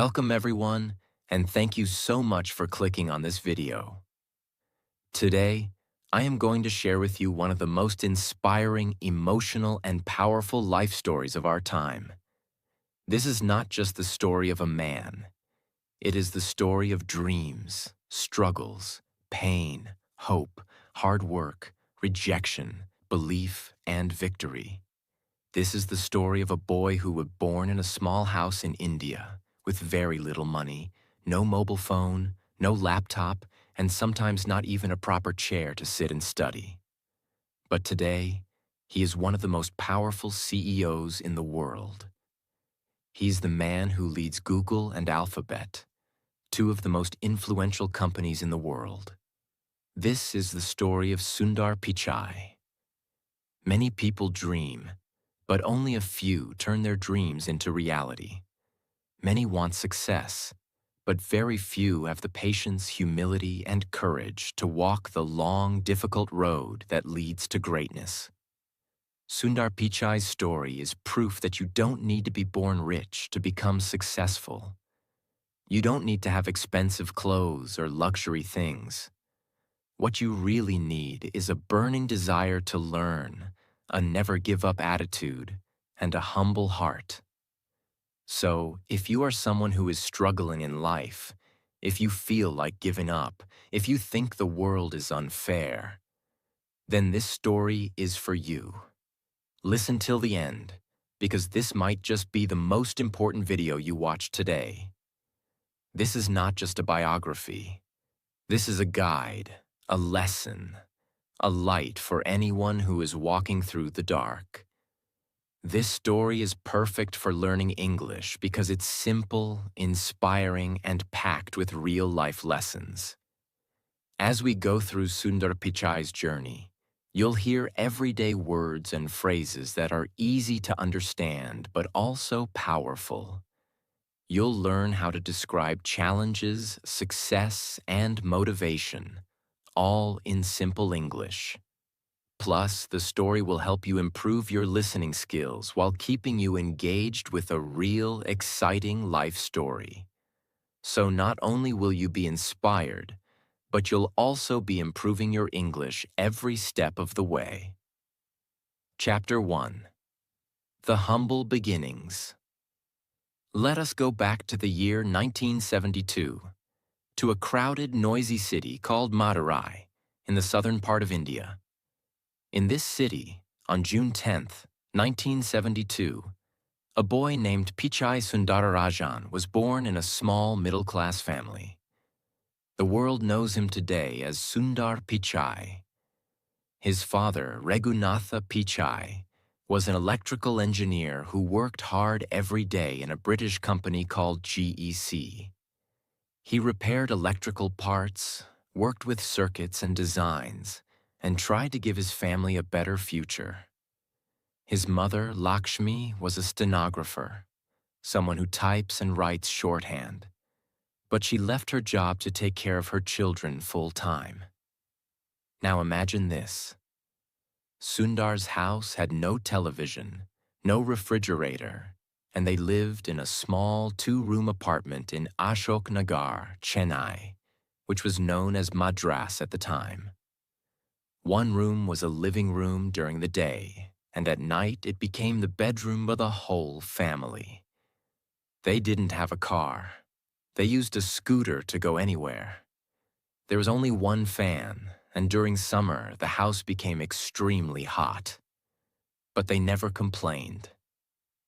Welcome everyone, and thank you so much for clicking on this video. Today, I am going to share with you one of the most inspiring, emotional, and powerful life stories of our time. This is not just the story of a man. It is the story of dreams, struggles, pain, hope, hard work, rejection, belief, and victory. This is the story of a boy who was born in a small house in India, with very little money, no mobile phone, no laptop, and sometimes not even a proper chair to sit and study. But today, he is one of the most powerful CEOs in the world. He's the man who leads Google and Alphabet, two of the most influential companies in the world. This is the story of Sundar Pichai. Many people dream, but only a few turn their dreams into reality. Many want success, but very few have the patience, humility, and courage to walk the long, difficult road that leads to greatness. Sundar Pichai's story is proof that you don't need to be born rich to become successful. You don't need to have expensive clothes or luxury things. What you really need is a burning desire to learn, a never-give-up attitude, and a humble heart. So, if you are someone who is struggling in life, if you feel like giving up, if you think the world is unfair, then this story is for you. Listen till the end, because this might just be the most important video you watch today. This is not just a biography. This is a guide, a lesson, a light for anyone who is walking through the dark. This story is perfect for learning English because it's simple, inspiring, and packed with real-life lessons. As we go through Sundar Pichai's journey, you'll hear everyday words and phrases that are easy to understand but also powerful. You'll learn how to describe challenges, success, and motivation, all in simple English. Plus, the story will help you improve your listening skills while keeping you engaged with a real, exciting life story. So not only will you be inspired, but you'll also be improving your English every step of the way. Chapter 1. The Humble Beginnings. Let us go back to the year 1972, to a crowded, noisy city called Madurai, in the southern part of India. In this city, on June 10, 1972, a boy named Pichai Sundararajan was born in a small middle-class family. The world knows him today as Sundar Pichai. His father, Raghunatha Pichai, was an electrical engineer who worked hard every day in a British company called GEC. He repaired electrical parts, worked with circuits and designs, and tried to give his family a better future. His mother, Lakshmi, was a stenographer, someone who types and writes shorthand, but she left her job to take care of her children full-time. Now imagine this. Sundar's house had no television, no refrigerator, and they lived in a small two-room apartment in Ashok Nagar, Chennai, which was known as Madras at the time. One room was a living room during the day, and at night it became the bedroom of the whole family. They didn't have a car. They used a scooter to go anywhere. There was only one fan, and during summer the house became extremely hot. But they never complained.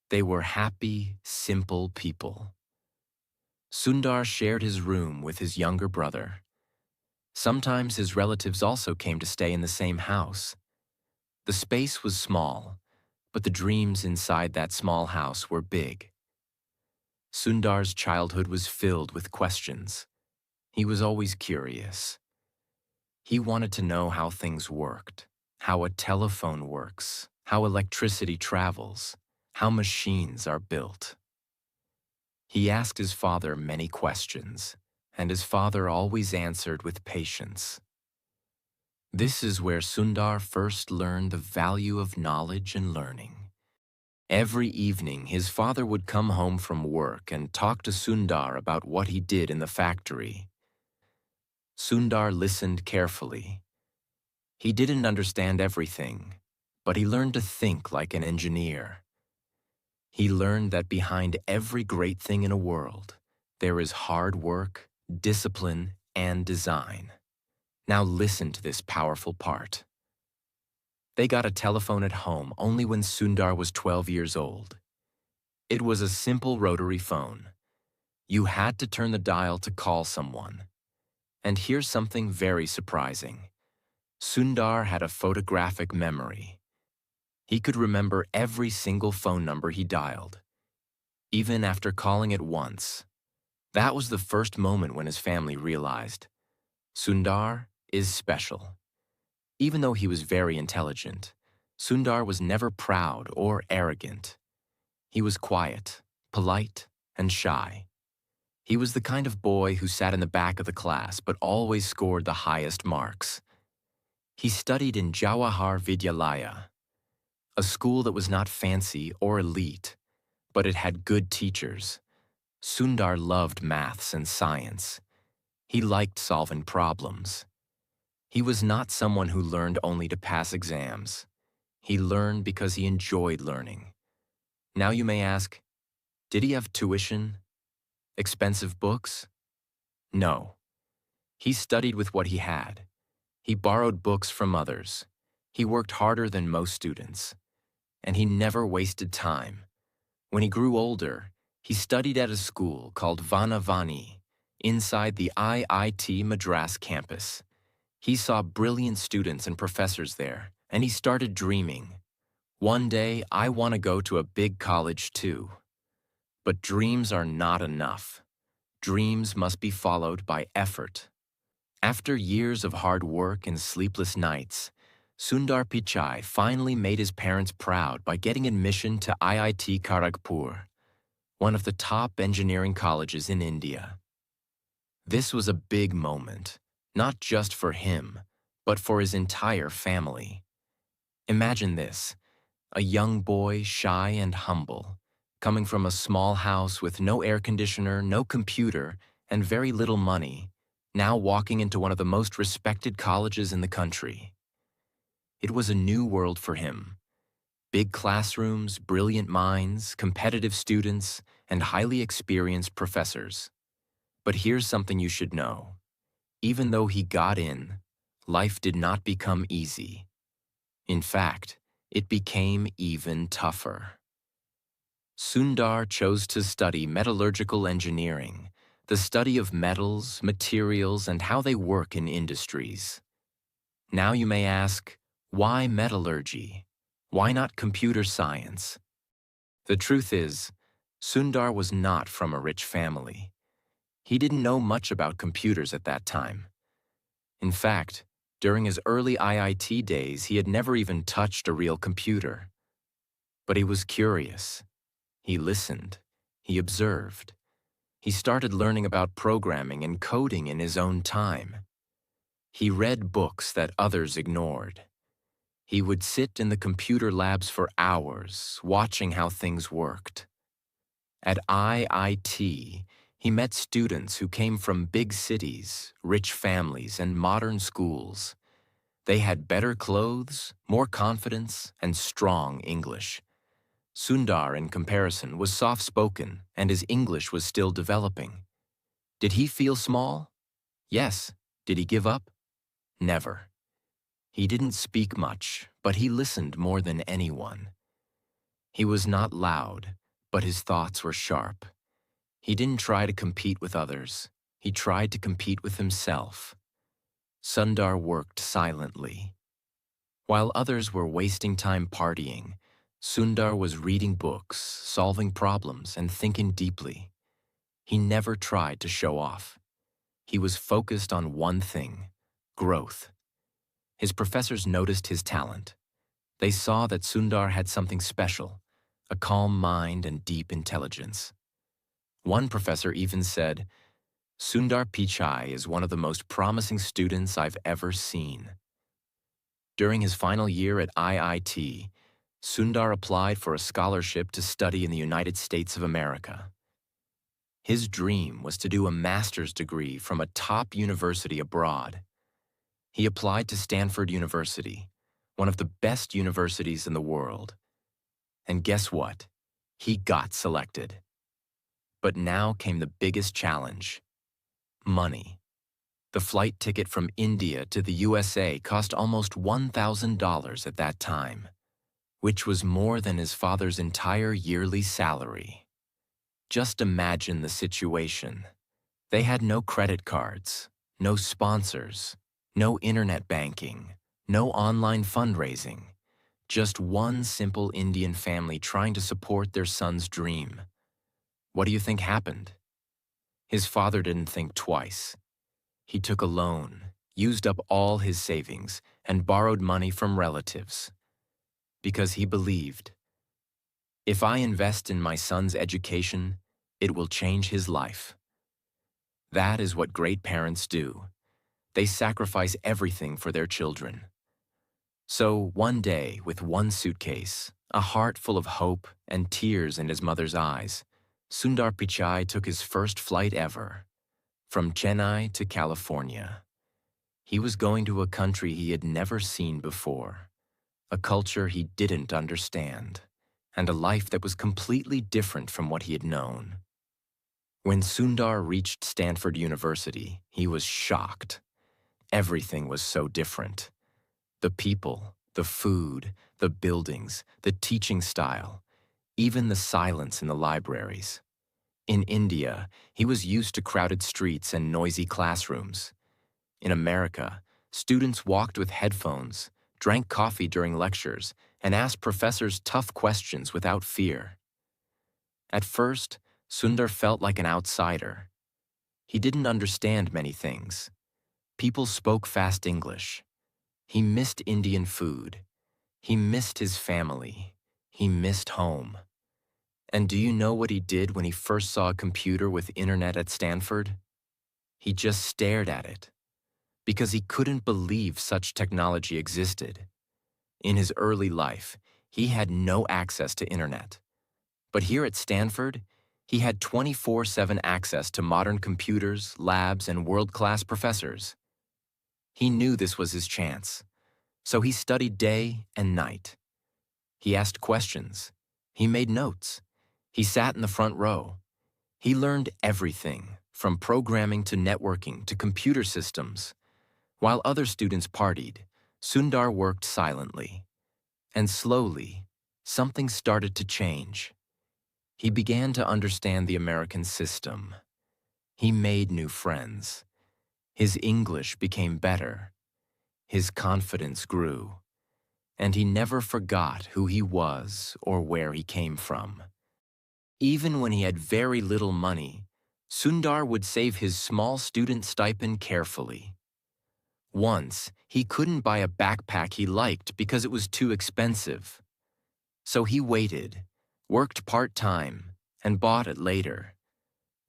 They were happy, simple people. Sundar shared his room with his younger brother. Sometimes his relatives also came to stay in the same house. The space was small, but the dreams inside that small house were big. Sundar's childhood was filled with questions. He was always curious. He wanted to know how things worked, how a telephone works, how electricity travels, how machines are built. He asked his father many questions, and his father always answered with patience. This is where Sundar first learned the value of knowledge and learning. Every evening, his father would come home from work and talk to Sundar about what he did in the factory. Sundar listened carefully. He didn't understand everything, but he learned to think like an engineer. He learned that behind every great thing in a world, there is hard work, discipline, and design. Now listen to this powerful part. They got a telephone at home only when Sundar was 12 years old. It was a simple rotary phone. You had to turn the dial to call someone. And here's something very surprising. Sundar had a photographic memory. He could remember every single phone number he dialed, even after calling it once. That was the first moment when his family realized Sundar is special. Even though he was very intelligent, Sundar was never proud or arrogant. He was quiet, polite, and shy. He was the kind of boy who sat in the back of the class but always scored the highest marks. He studied in Jawahar Vidyalaya, a school that was not fancy or elite, but it had good teachers. Sundar loved maths and science. He liked solving problems. He was not someone who learned only to pass exams. He learned because he enjoyed learning. Now you may ask, did he have tuition? Expensive books? No. He studied with what he had. He borrowed books from others. He worked harder than most students. And he never wasted time. When he grew older, he studied at a school called Vanavani, inside the IIT Madras campus. He saw brilliant students and professors there, and he started dreaming. One day, I want to go to a big college too. But dreams are not enough. Dreams must be followed by effort. After years of hard work and sleepless nights, Sundar Pichai finally made his parents proud by getting admission to IIT Kharagpur, one of the top engineering colleges in India. This was a big moment, not just for him, but for his entire family. Imagine this, a young boy, shy and humble, coming from a small house with no air conditioner, no computer, and very little money, now walking into one of the most respected colleges in the country. It was a new world for him. Big classrooms, brilliant minds, competitive students, and highly experienced professors. But here's something you should know. Even though he got in, life did not become easy. In fact, it became even tougher. Sundar chose to study metallurgical engineering, the study of metals, materials, and how they work in industries. Now you may ask, why metallurgy? Why not computer science? The truth is, Sundar was not from a rich family. He didn't know much about computers at that time. In fact, during his early IIT days, he had never even touched a real computer. But he was curious. He listened. He observed. He started learning about programming and coding in his own time. He read books that others ignored. He would sit in the computer labs for hours, watching how things worked. At IIT, he met students who came from big cities, rich families, and modern schools. They had better clothes, more confidence, and strong English. Sundar, in comparison, was soft-spoken, and his English was still developing. Did he feel small? Yes. Did he give up? Never. He didn't speak much, but he listened more than anyone. He was not loud, but his thoughts were sharp. He didn't try to compete with others. He tried to compete with himself. Sundar worked silently. While others were wasting time partying, Sundar was reading books, solving problems, and thinking deeply. He never tried to show off. He was focused on one thing: growth. His professors noticed his talent. They saw that Sundar had something special, a calm mind and deep intelligence. One professor even said, "Sundar Pichai is one of the most promising students I've ever seen." During his final year at IIT, Sundar applied for a scholarship to study in the United States of America. His dream was to do a master's degree from a top university abroad. He applied to Stanford University, one of the best universities in the world. And guess what? He got selected. But now came the biggest challenge: money. The flight ticket from India to the USA cost almost $1,000 at that time, which was more than his father's entire yearly salary. Just imagine the situation. They had no credit cards, no sponsors, no internet banking, no online fundraising. Just one simple Indian family trying to support their son's dream. What do you think happened? His father didn't think twice. He took a loan, used up all his savings, and borrowed money from relatives. Because he believed, if I invest in my son's education, it will change his life. That is what great parents do. They sacrifice everything for their children. So one day, with one suitcase, a heart full of hope and tears in his mother's eyes, Sundar Pichai took his first flight ever, from Chennai to California. He was going to a country he had never seen before, a culture he didn't understand, and a life that was completely different from what he had known. When Sundar reached Stanford University, he was shocked. Everything was so different. The people, the food, the buildings, the teaching style, even the silence in the libraries. In India, he was used to crowded streets and noisy classrooms. In America, students walked with headphones, drank coffee during lectures, and asked professors tough questions without fear. At first, Sundar felt like an outsider. He didn't understand many things. People spoke fast English. He missed Indian food. He missed his family. He missed home. And do you know what he did when he first saw a computer with internet at Stanford? He just stared at it, because he couldn't believe such technology existed. In his early life, he had no access to internet. But here at Stanford, he had 24/7 access to modern computers, labs, and world-class professors. He knew this was his chance, so he studied day and night. He asked questions. He made notes. He sat in the front row. He learned everything, from programming to networking to computer systems. While other students partied, Sundar worked silently. And slowly, something started to change. He began to understand the American system. He made new friends. His English became better. His confidence grew. And he never forgot who he was or where he came from. Even when he had very little money, Sundar would save his small student stipend carefully. Once, he couldn't buy a backpack he liked because it was too expensive. So he waited, worked part-time, and bought it later,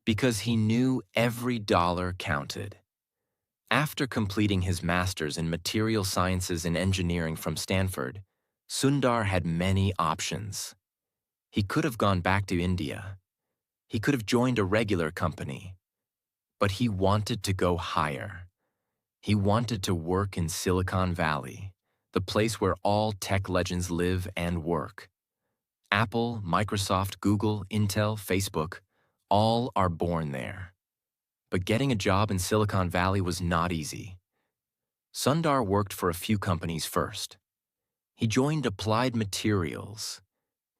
because he knew every dollar counted. After completing his master's in material sciences and engineering from Stanford, Sundar had many options. He could have gone back to India. He could have joined a regular company. But he wanted to go higher. He wanted to work in Silicon Valley, the place where all tech legends live and work. Apple, Microsoft, Google, Intel, Facebook, all are born there. But getting a job in Silicon Valley was not easy. Sundar worked for a few companies first. He joined Applied Materials.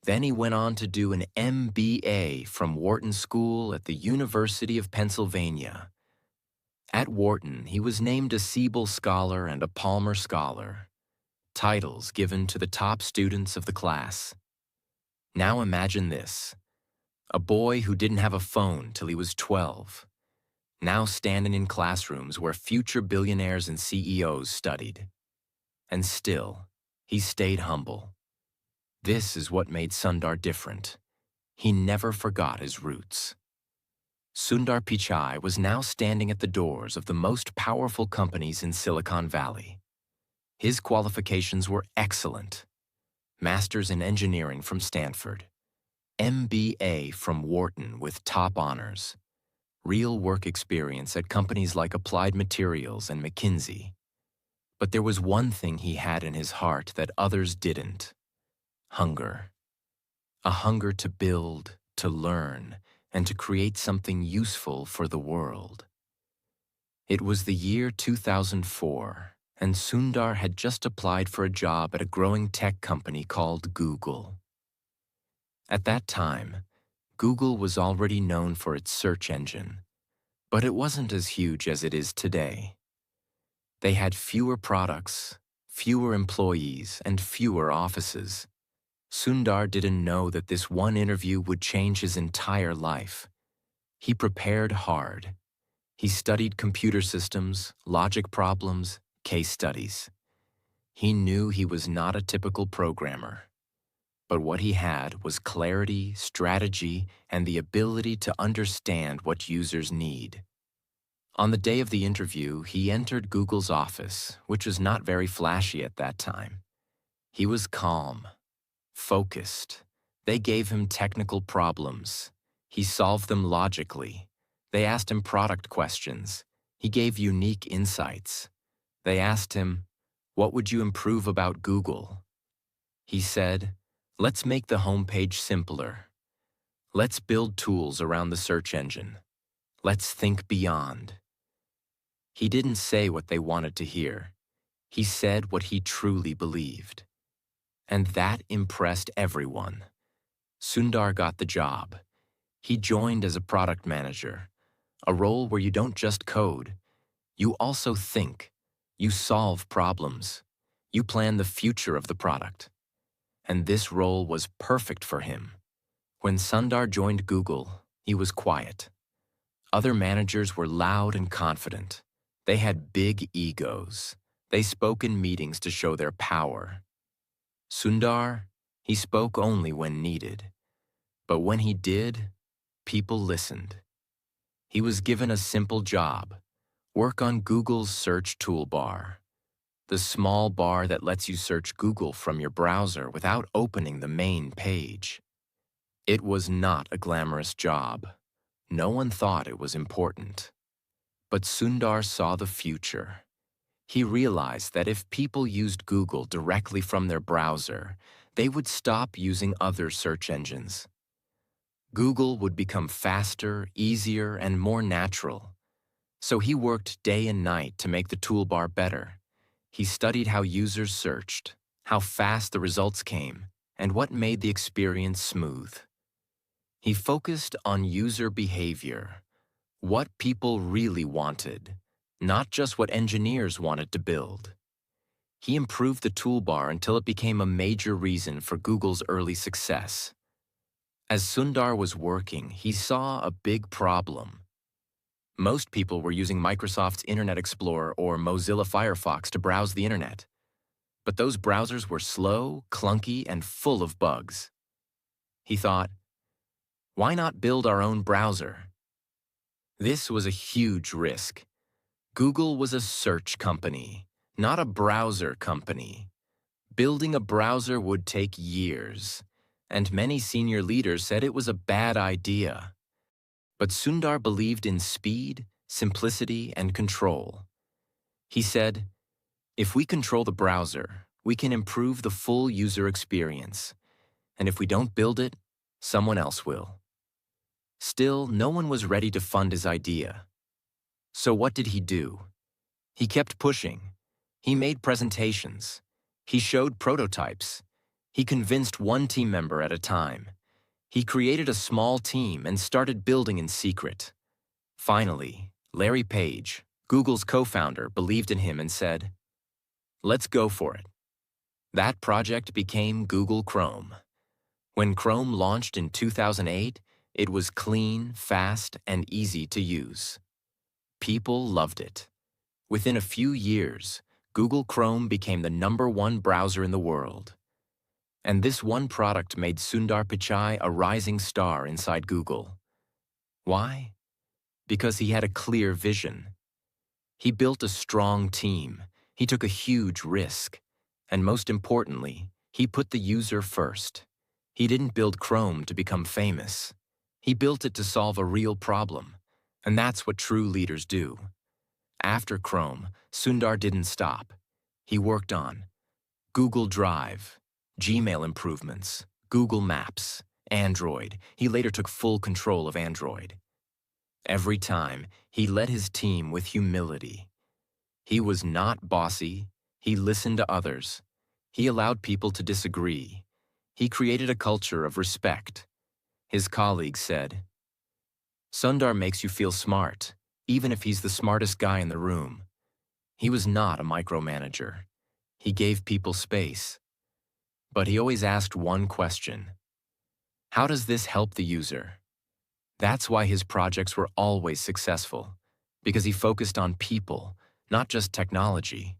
Then he went on to do an MBA from Wharton School at the University of Pennsylvania. At Wharton, he was named a Siebel Scholar and a Palmer Scholar, titles given to the top students of the class. Now imagine this: a boy who didn't have a phone till he was 12, now standing in classrooms where future billionaires and CEOs studied. And still, he stayed humble. This is what made Sundar different. He never forgot his roots. Sundar Pichai was now standing at the doors of the most powerful companies in Silicon Valley. His qualifications were excellent. Master's in Engineering from Stanford, MBA from Wharton with top honors, real work experience at companies like Applied Materials and McKinsey. But there was one thing he had in his heart that others didn't: hunger. A hunger to build, to learn, and to create something useful for the world. It was the year 2004, and Sundar had just applied for a job at a growing tech company called Google. At that time, Google was already known for its search engine, but it wasn't as huge as it is today. They had fewer products, fewer employees, and fewer offices. Sundar didn't know that this one interview would change his entire life. He prepared hard. He studied computer systems, logic problems, case studies. He knew he was not a typical programmer. But what he had was clarity, strategy, and the ability to understand what users need. On the day of the interview, he entered Google's office, which was not very flashy at that time. He was calm, focused. They gave him technical problems. He solved them logically. They asked him product questions. He gave unique insights. They asked him, "What would you improve about Google?" He said, "Let's make the homepage simpler. Let's build tools around the search engine. Let's think beyond." He didn't say what they wanted to hear. He said what he truly believed. And that impressed everyone. Sundar got the job. He joined as a product manager, a role where you don't just code. You also think. You solve problems. You plan the future of the product. And this role was perfect for him. When Sundar joined Google, he was quiet. Other managers were loud and confident. They had big egos. They spoke in meetings to show their power. Sundar, he spoke only when needed. But when he did, people listened. He was given a simple job: work on Google's search toolbar, the small bar that lets you search Google from your browser without opening the main page. It was not a glamorous job. No one thought it was important. But Sundar saw the future. He realized that if people used Google directly from their browser, they would stop using other search engines. Google would become faster, easier, and more natural. So he worked day and night to make the toolbar better. He studied how users searched, how fast the results came, and what made the experience smooth. He focused on user behavior, what people really wanted, not just what engineers wanted to build. He improved the toolbar until it became a major reason for Google's early success. As Sundar was working, he saw a big problem. Most people were using Microsoft's Internet Explorer or Mozilla Firefox to browse the internet. But those browsers were slow, clunky, and full of bugs. He thought, why not build our own browser? This was a huge risk. Google was a search company, not a browser company. Building a browser would take years, and many senior leaders said it was a bad idea. But Sundar believed in speed, simplicity, and control. He said, if we control the browser, we can improve the full user experience. And if we don't build it, someone else will. Still, no one was ready to fund his idea. So what did he do? He kept pushing. He made presentations. He showed prototypes. He convinced one team member at a time. He created a small team and started building in secret. Finally, Larry Page, Google's co-founder, believed in him and said, let's go for it. That project became Google Chrome. When Chrome launched in 2008, it was clean, fast, and easy to use. People loved it. Within a few years, Google Chrome became the #1 browser in the world. And this one product made Sundar Pichai a rising star inside Google. Why? Because he had a clear vision. He built a strong team. He took a huge risk. And most importantly, He put the user first. He didn't build Chrome to become famous. He built it to solve a real problem. And that's what true leaders do. After Chrome, Sundar didn't stop. He worked on Google Drive, Gmail improvements, Google Maps, Android. He later took full control of Android. Every time, he led his team with humility. He was not bossy. He listened to others. He allowed people to disagree. He created a culture of respect. His colleagues said, "Sundar makes you feel smart, even if he's the smartest guy in the room." He was not a micromanager. He gave people space. But he always asked one question: how does this help the user? That's why his projects were always successful, because he focused on people, not just technology.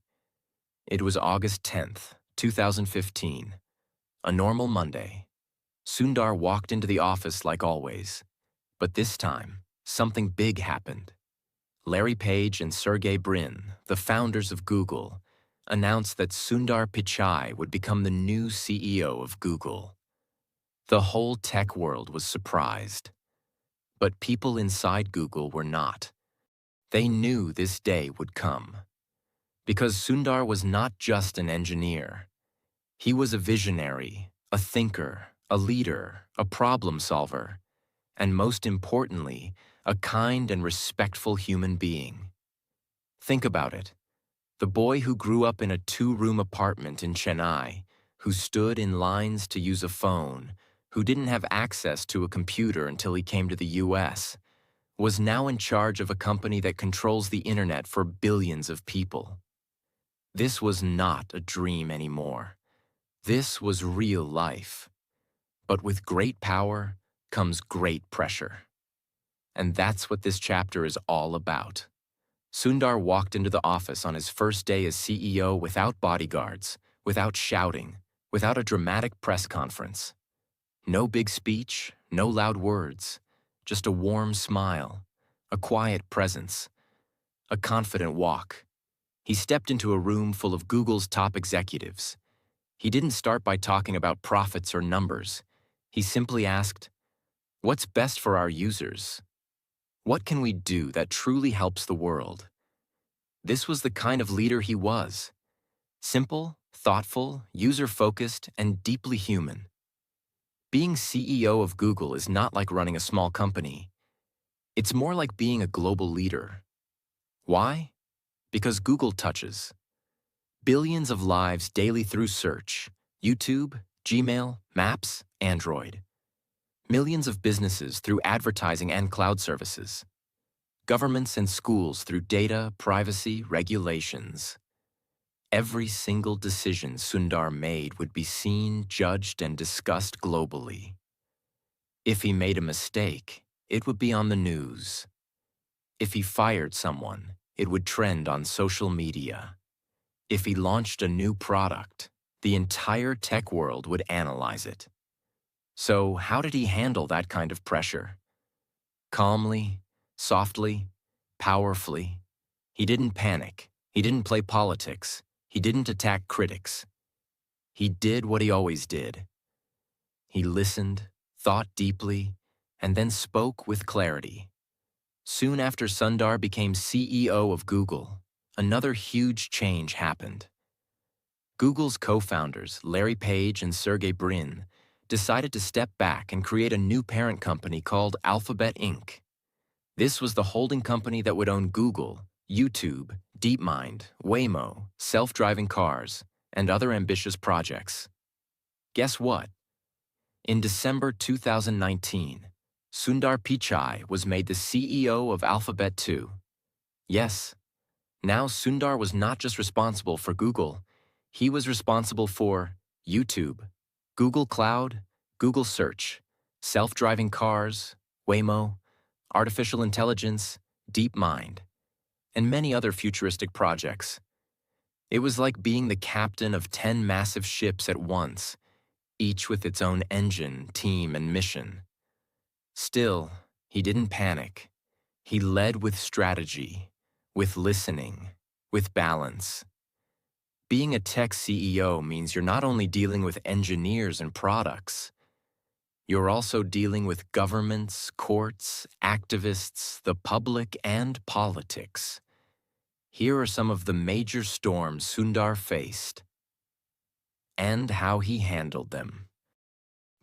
It was August 10th, 2015, a normal Monday. Sundar walked into the office like always, but this time, something big happened. Larry Page and Sergey Brin, the founders of Google, announced that Sundar Pichai would become the new CEO of Google. The whole tech world was surprised. But people inside Google were not. They knew this day would come. Because Sundar was not just an engineer. He was a visionary, a thinker, a leader, a problem solver, and most importantly, a kind and respectful human being. Think about it. The boy who grew up in a 2-room apartment in Chennai, who stood in lines to use a phone, who didn't have access to a computer until he came to the US, was now in charge of a company that controls the internet for billions of people. This was not a dream anymore. This was real life. But with great power comes great pressure. And that's what this chapter is all about. Sundar walked into the office on his first day as CEO without bodyguards, without shouting, without a dramatic press conference. No big speech, no loud words, just a warm smile, a quiet presence, a confident walk. He stepped into a room full of Google's top executives. He didn't start by talking about profits or numbers. He simply asked, "What's best for our users? What can we do that truly helps the world?" This was the kind of leader he was. Simple, thoughtful, user-focused, and deeply human. Being CEO of Google is not like running a small company. It's more like being a global leader. Why? Because Google touches billions of lives daily through search, YouTube, Gmail, Maps, Android. Millions of businesses through advertising and cloud services. Governments and schools through data, privacy, regulations. Every single decision Sundar made would be seen, judged, and discussed globally. If he made a mistake, it would be on the news. If he fired someone, it would trend on social media. If he launched a new product, the entire tech world would analyze it. So how did he handle that kind of pressure? Calmly, softly, powerfully. He didn't panic. He didn't play politics. He didn't attack critics. He did what he always did. He listened, thought deeply, and then spoke with clarity. Soon after Sundar became CEO of Google, another huge change happened. Google's co-founders, Larry Page and Sergey Brin, decided to step back and create a new parent company called Alphabet Inc. This was the holding company that would own Google, YouTube, DeepMind, Waymo, self-driving cars, and other ambitious projects. Guess what? In December 2019, Sundar Pichai was made the CEO of Alphabet too. Yes, now Sundar was not just responsible for Google, he was responsible for YouTube, Google Cloud, Google Search, self-driving cars, Waymo, artificial intelligence, DeepMind, and many other futuristic projects. It was like being the captain of 10 massive ships at once, each with its own engine, team, and mission. Still, he didn't panic. He led with strategy, with listening, with balance. Being a tech CEO means you're not only dealing with engineers and products, you're also dealing with governments, courts, activists, the public, and politics. Here are some of the major storms Sundar faced and how he handled them.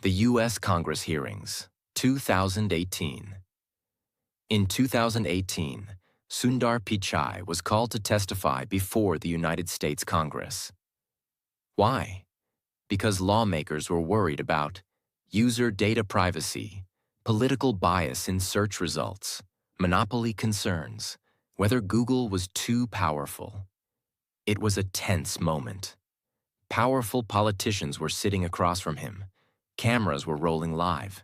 The U.S. Congress hearings, 2018. In 2018, Sundar Pichai was called to testify before the United States Congress. Why? Because lawmakers were worried about user data privacy, political bias in search results, monopoly concerns, whether Google was too powerful. It was a tense moment. Powerful politicians were sitting across from him. Cameras were rolling live.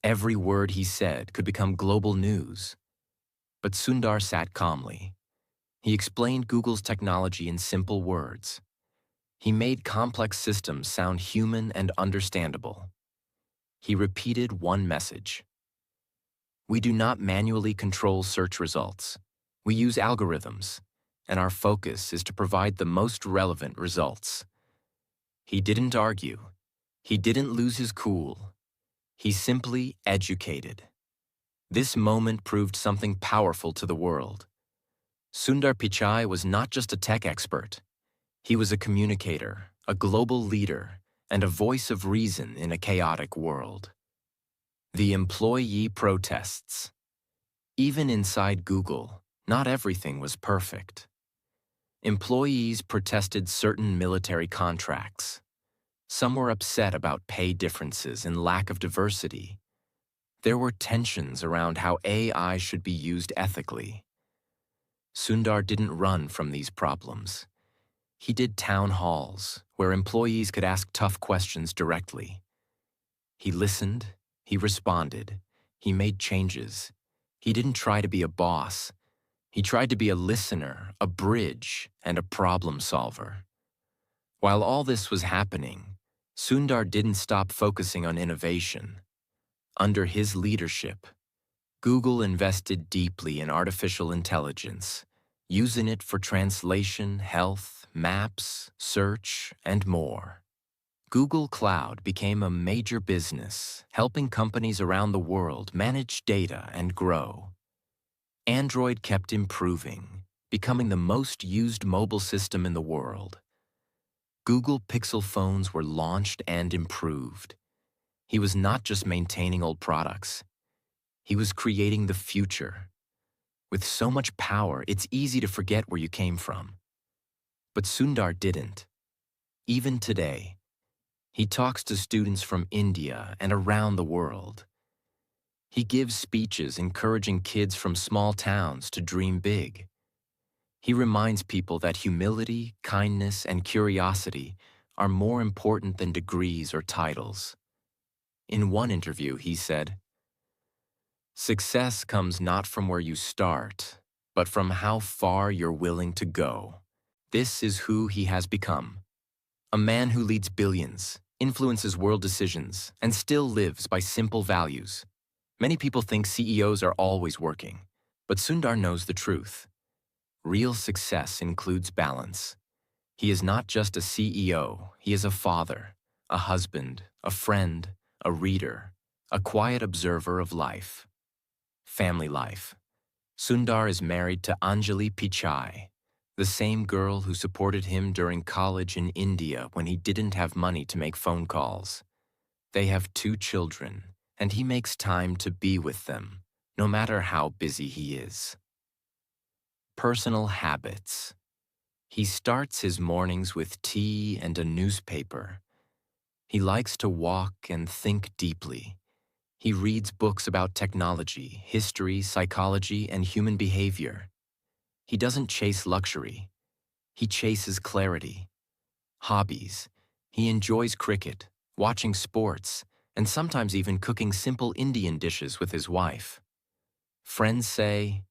Every word he said could become global news. But Sundar sat calmly. He explained Google's technology in simple words. He made complex systems sound human and understandable. He repeated one message. We do not manually control search results. We use algorithms, and our focus is to provide the most relevant results. He didn't argue. He didn't lose his cool. He simply educated. This moment proved something powerful to the world. Sundar Pichai was not just a tech expert. He was a communicator, a global leader, and a voice of reason in a chaotic world. The employee protests. Even inside Google, not everything was perfect. Employees protested certain military contracts. Some were upset about pay differences and lack of diversity. There were tensions around how AI should be used ethically. Sundar didn't run from these problems. He did town halls, where employees could ask tough questions directly. He listened, he responded, he made changes. He didn't try to be a boss. He tried to be a listener, a bridge, and a problem solver. While all this was happening, Sundar didn't stop focusing on innovation. Under his leadership, Google invested deeply in artificial intelligence, using it for translation, health, maps, search, and more. Google Cloud became a major business, helping companies around the world manage data and grow. Android kept improving, becoming the most used mobile system in the world. Google Pixel phones were launched and improved. He was not just maintaining old products. He was creating the future. With so much power, it's easy to forget where you came from. But Sundar didn't. Even today, he talks to students from India and around the world. He gives speeches encouraging kids from small towns to dream big. He reminds people that humility, kindness, and curiosity are more important than degrees or titles. In one interview, he said, "Success comes not from where you start, but from how far you're willing to go." This is who he has become. A man who leads billions, influences world decisions, and still lives by simple values. Many people think CEOs are always working, but Sundar knows the truth. Real success includes balance. He is not just a CEO, he is a father, a husband, a friend, a reader, a quiet observer of life. Family life. Sundar is married to Anjali Pichai, the same girl who supported him during college in India when he didn't have money to make phone calls. They have 2 children, and he makes time to be with them, no matter how busy he is. Personal habits. He starts his mornings with tea and a newspaper. He likes to walk and think deeply. He reads books about technology, history, psychology, and human behavior. He doesn't chase luxury. He chases clarity. Hobbies. He enjoys cricket, watching sports, and sometimes even cooking simple Indian dishes with his wife. Friends say,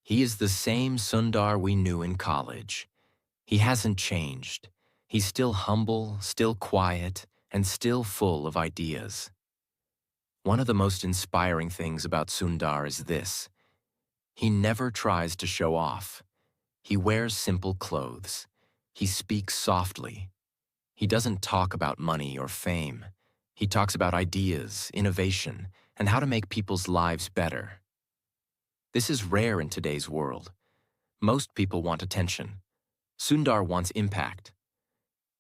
"He is the same Sundar we knew in college. He hasn't changed. He's still humble, still quiet, and still full of ideas." One of the most inspiring things about Sundar is this. He never tries to show off. He wears simple clothes. He speaks softly. He doesn't talk about money or fame. He talks about ideas, innovation, and how to make people's lives better. This is rare in today's world. Most people want attention. Sundar wants impact.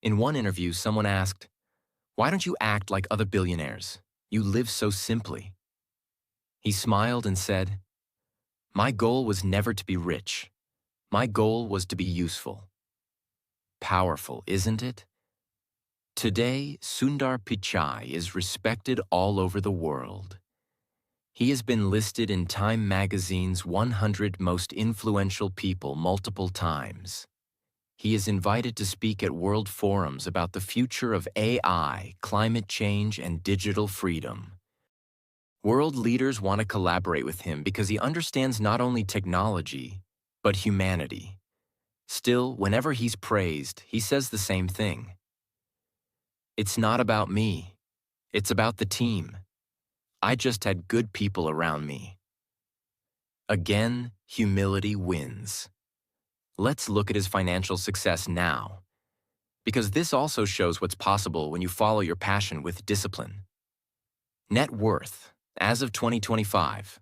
In one interview, someone asked, "Why don't you act like other billionaires? You live so simply." He smiled and said, "My goal was never to be rich. My goal was to be useful." Powerful, isn't it? Today, Sundar Pichai is respected all over the world. He has been listed in Time magazine's 100 most influential people multiple times. He is invited to speak at world forums about the future of AI, climate change, and digital freedom. World leaders want to collaborate with him because he understands not only technology, but humanity. Still, whenever he's praised, he says the same thing. "It's not about me. It's about the team. I just had good people around me." Again, humility wins. Let's look at his financial success now, because this also shows what's possible when you follow your passion with discipline. Net worth, as of 2025,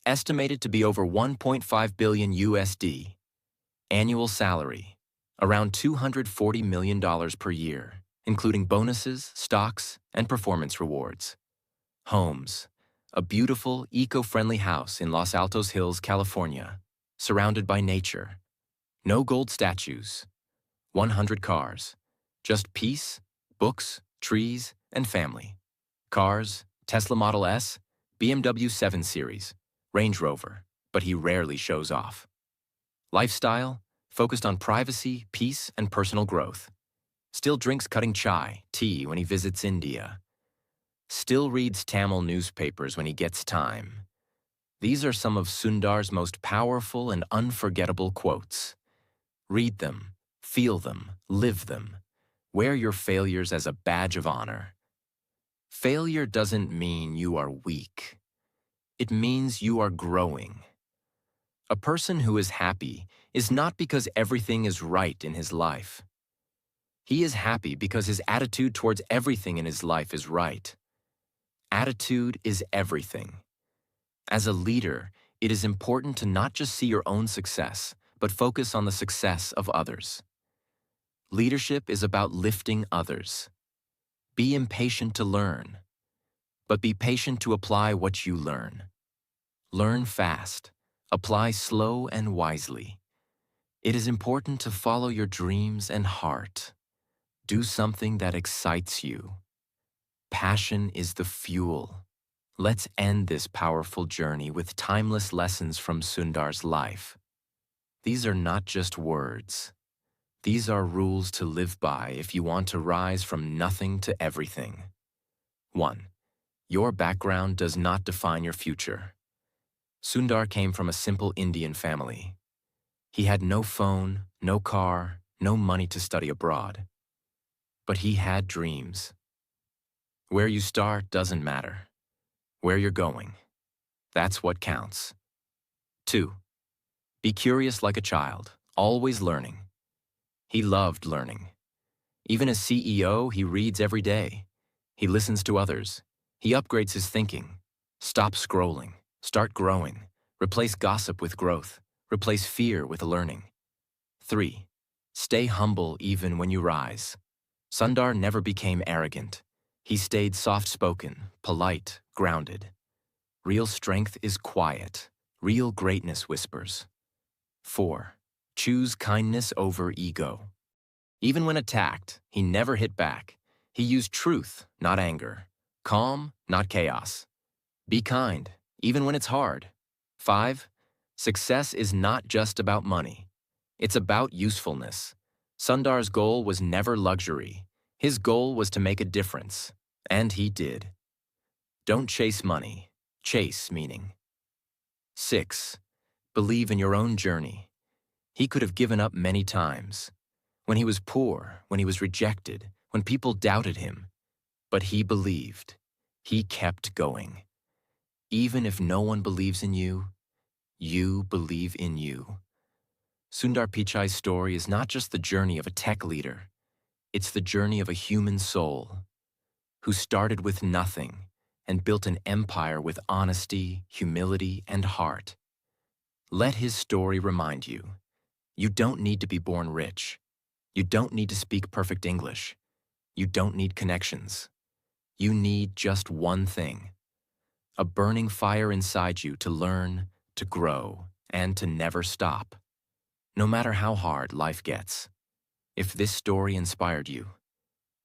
estimated to be over 1.5 billion USD. Annual salary, around $240 million per year, including bonuses, stocks, and performance rewards. Homes, a beautiful, eco-friendly house in Los Altos Hills, California, surrounded by nature. No gold statues, 100 cars, just peace, books, trees, and family. Cars, Tesla Model S, BMW 7 Series, Range Rover, but he rarely shows off. Lifestyle, focused on privacy, peace, and personal growth. Still drinks cutting chai, tea when he visits India. Still reads Tamil newspapers when he gets time. These are some of Sundar's most powerful and unforgettable quotes. Read them, feel them, live them. Wear your failures as a badge of honor. Failure doesn't mean you are weak. It means you are growing. A person who is happy is not because everything is right in his life. He is happy because his attitude towards everything in his life is right. Attitude is everything. As a leader, it is important to not just see your own success, but focus on the success of others. Leadership is about lifting others. Be impatient to learn, but be patient to apply what you learn. Learn fast. Apply slow and wisely. It is important to follow your dreams and heart. Do something that excites you. Passion is the fuel. Let's end this powerful journey with timeless lessons from Sundar's life. These are not just words. These are rules to live by if you want to rise from nothing to everything. 1. Your background does not define your future. Sundar came from a simple Indian family. He had no phone, no car, no money to study abroad. But he had dreams. Where you start doesn't matter. Where you're going, that's what counts. 2. Be curious like a child, always learning. He loved learning. Even as CEO, he reads every day. He listens to others. He upgrades his thinking. Stop scrolling. Start growing. Replace gossip with growth. Replace fear with learning. 3. Stay humble even when you rise. Sundar never became arrogant. He stayed soft-spoken, polite, grounded. Real strength is quiet. Real greatness whispers. 4. Choose kindness over ego. Even when attacked, he never hit back. He used truth, not anger. Calm, not chaos. Be kind, even when it's hard. 5. Success is not just about money. It's about usefulness. Sundar's goal was never luxury. His goal was to make a difference, and he did. Don't chase money. Chase meaning. 6. Believe in your own journey. He could have given up many times. When he was poor, when he was rejected, when people doubted him. But he believed. He kept going. Even if no one believes in you, you believe in you. Sundar Pichai's story is not just the journey of a tech leader, it's the journey of a human soul who started with nothing and built an empire with honesty, humility, and heart. Let his story remind you, you don't need to be born rich. You don't need to speak perfect English. You don't need connections. You need just one thing: a burning fire inside you to learn, to grow, and to never stop. No matter how hard life gets. If this story inspired you,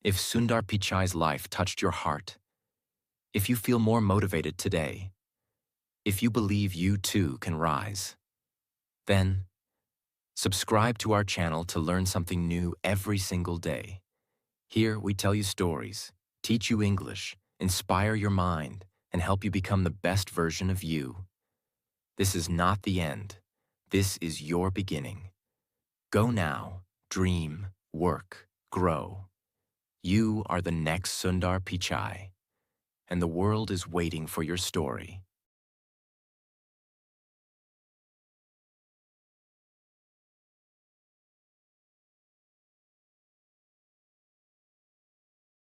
if Sundar Pichai's life touched your heart, if you feel more motivated today, if you believe you too can rise, then subscribe to our channel to learn something new every single day. Here we tell you stories, teach you English, inspire your mind, and help you become the best version of you. This is not the end. This is your beginning. Go now, dream, work, grow. You are the next Sundar Pichai, and the world is waiting for your story.